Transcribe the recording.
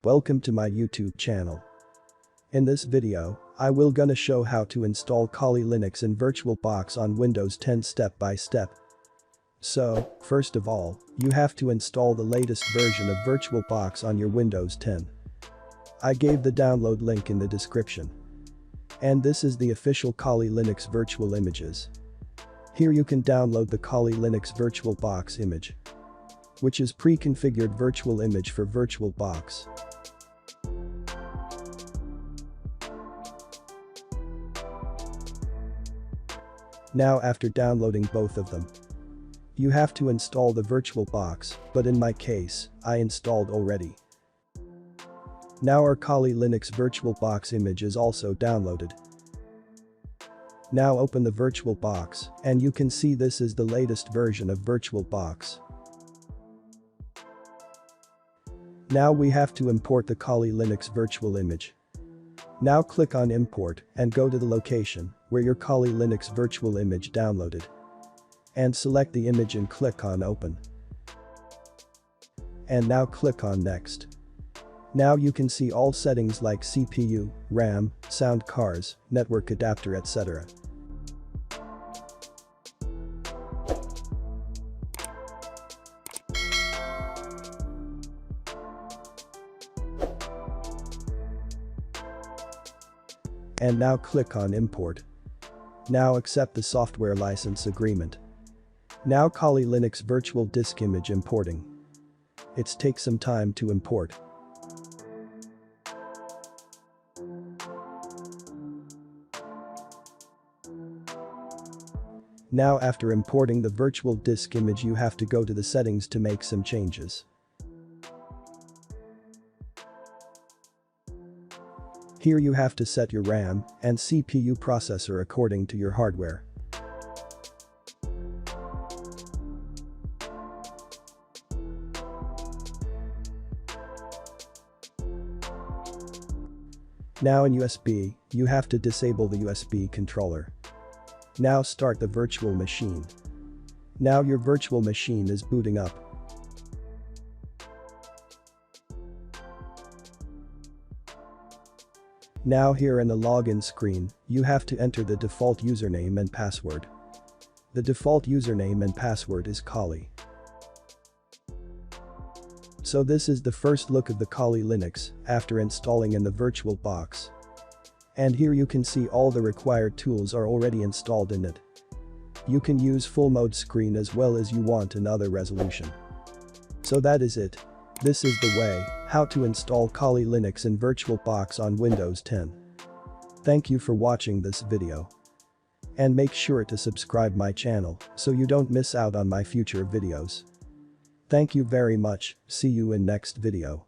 Welcome to my YouTube channel. In this video, I will gonna show how to install Kali Linux in VirtualBox on Windows 10 step by step. So, first of all, you have to install the latest version of VirtualBox on your Windows 10. I gave the download link in the description. And this is the official Kali Linux virtual images. Here you can download the Kali Linux VirtualBox image, which is pre-configured virtual image for VirtualBox. Now after downloading both of them, you have to install the VirtualBox, but in my case, I installed already. Now our Kali Linux VirtualBox image is also downloaded. Now open the VirtualBox, and you can see this is the latest version of VirtualBox. Now we have to import the Kali Linux virtual image. Now click on Import and go to the location where your Kali Linux virtual image downloaded. And select the image and click on Open. And now click on Next. Now you can see all settings like CPU, RAM, sound cards, network adapter, etc. And now click on Import. Now accept the software license agreement. Now Kali Linux virtual disk image importing. It takes some time to import. Now after importing the virtual disk image you have to go to the settings to make some changes. Here you have to set your RAM and CPU processor according to your hardware. Now in USB, you have to disable the USB controller. Now start the virtual machine. Now your virtual machine is booting up. Now here in the login screen, you have to enter the default username and password. The default username and password is Kali. So this is the first look of the Kali Linux after installing in the VirtualBox. And here you can see all the required tools are already installed in it. You can use full mode screen as well as you want another resolution. So that is it. This is the way how to install Kali Linux in VirtualBox on Windows 10. Thank you for watching this video. And make sure to subscribe my channel so you don't miss out on my future videos. Thank you very much, see you in next video.